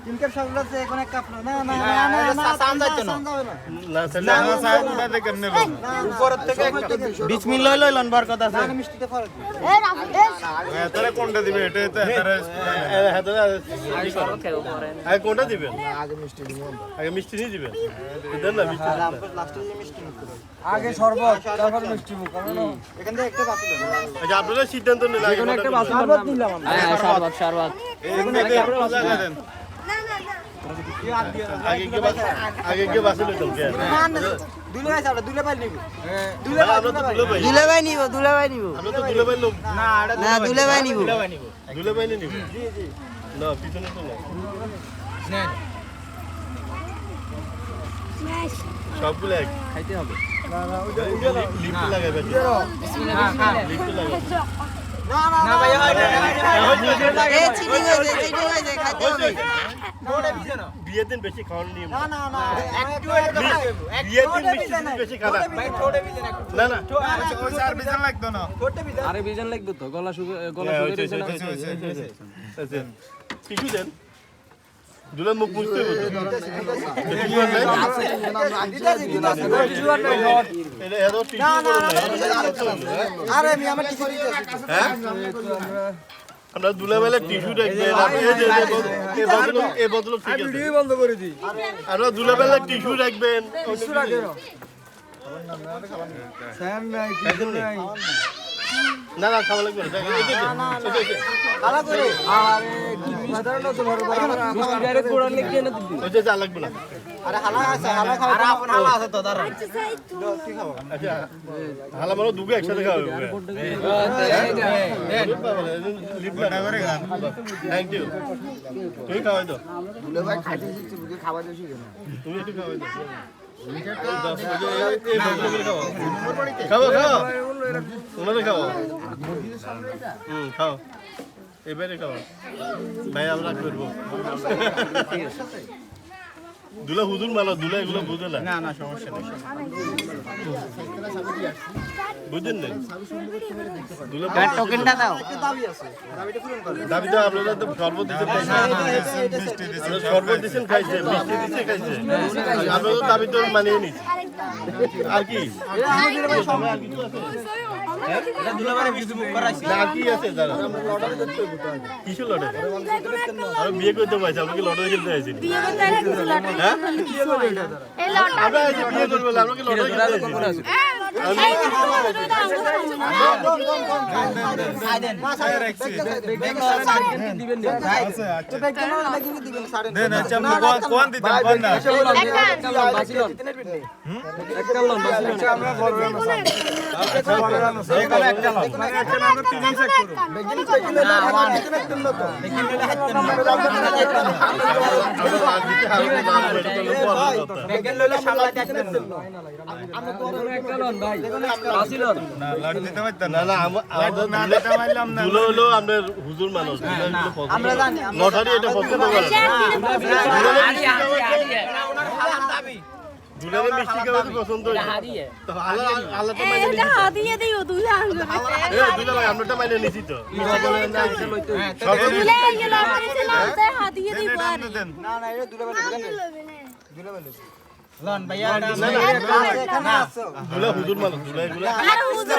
তিনকে সবগুলো আছে এখন এক কাপ না না না না সান যাইতো না না না সান কোথা থেকে নেব উপর থেকে বিসমিল্লাহ লইলন বরকত আছে না মিষ্টিতে ফরক এ রাফেল তোরে কোনটা দিবে এটা তোরে আগে শরবত খাও পরে আগে কোনটা দিবে আগে মিষ্টি দিব আগে মিষ্টি নিয়ে দিবেন দেন না মিষ্টি লাস্টে মিষ্টি আগে শরবত তারপর মিষ্টি মুখ কারণ এখান থেকে একটা বাকি দেন আচ্ছা আপনারা সিদ্ধান্ত নিন আগে একটা শরবত নিলাম আমরা শরবত এখানে একটা বাকি দেন আগে के বাসে লইতো কে না না দুলে ভাই সাবড়া দুলে ভাই নিব দুলে ভাই নিব আমরা তো দুলে ভাই লোক না দুলে ভাই নিব দুলে ভাই নিব জি জি না পিছনে তো না সবগুলো এক খাইতে হবে না না ওইটা লিফট লাগাবে বিসমিল্লাহ লিফট লাগাবে না না না ভাই এ চিনি হইছে খাইতে হবে বিয়ের দিন বেশি খাওয়ার নিয়ম না না না একটু বিয়ের দিন বেশি খাওয়া ভাই ছোটে বিজন না না ওই চার বিজন লাগতো না ছোটে বিজন আরে বিজন লাগবে তো গলা শুকিয়ে রইছে না আচ্ছা কিছু দেন দুলা মুখ মুছতে বলতে আরে আমি আমার টিস্যু দিতে হ্যাঁ আমরা দুলাবেলা টিস্যু রাখবে এই বদল ঠিক আছে ভিডিও বন্ধ করে দিই আমরা দুলাবেলা টিস্যু রাখবেন টিস্যু রাখেন স্যাম নাই টিস্যু নাই না না খাওয়া লাগবে না খাওয়া করে আরে কি সাধারণ তো বড় বড় আমরা ডাইরেক্ট কোড়া লিখে না দিবি ওই যে যা লাগবে না আরে হালা আছে হালা খাও আরে আপন হালা আছে তো দাঁড়া কি খাবো আচ্ছা হালা মানে দুগে একসাথে খাওয়া হবে লিপ না করে গান থ্যাংক ইউ তুই খাওয়াই দাও দুলে ভাই খাইতে শিখছি বুকে খাওয়া দিও শিখে না তুমি একটু খাওয়াই দাও খাও খাও তোমরা খাও খাও এবারে খাও ভাই আমরা করবো দুলা হুজুর মালো দুলা এগুলো বুঝে না না সমস্যা নেই বুঝেন না দুলা টোকেনটা দাও দাবি আছে দাবিটা পূরণ করো দাবি তো আপনারা তো শরবত দিতে মিষ্টি দিছেন শরবত দিছেন খাইছে মিষ্টি দিছে খাইছে আপনারা তো দাবি তো মানিয়ে নিছে আর কি এটা দুলাবারে কিছু বুক করাইছি না কি আছে দাদা লটারি করতে হবে কিসের লটারি আর বিয়ে করতে পাইছে আপনি কি লটারি খেলতে আইছেন বিয়ে করতে আইছেন কিছু লটারি হ্যাঁ কি হবে এটা এই লটারি আমরা এই বিয়ে করব বলে আমরা কি লটারি খেলতে আইছি হুজুর মানুষ আমরা জানি লটারি এটা পছন্দ করে দুলারে মিষ্টি খাওয়া পছন্দ তো আল্লাহ তো মানে এটা হাদিয়া দিও দুলা দুলা ভাই আমরা তো মানে নিছি তো সব দুলা গেল আমারে হাদিয়া দিব না না এটা দুলা ভাই দুলা ভাই লন ভাইয়া না দুলা হুজুর মানুষ দুলা এগুলা আরে হুজুর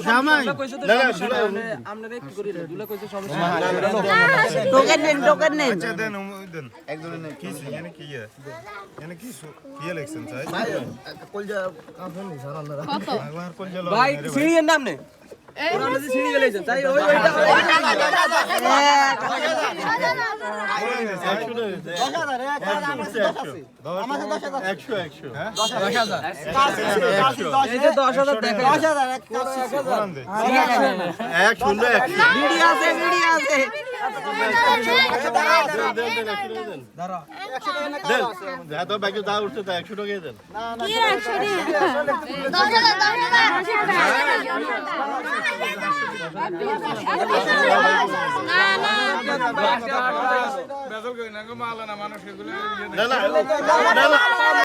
জামাই না না দুলা আমরা কি করি দুলা কইছে সমস্যা টোকেন নেন আচ্ছা দেন একজনের নেন কি মানে কি মানে কি কি ইলেকশন চাই ভাই কলজা কাফন নি স্যার আল্লাহ কত কলজা ভাই সিঁড়ির নাম নে ওরা যদি সিঁড়ি গেলেছেন তাই ওইটা 10,000 দেখে 10,000 বিড়ি আছে দাঁড়া 100 টাকা যা তো বাকি দাও উঠতে 100 টাকা দেন কি 100 টাকা 10,000 না না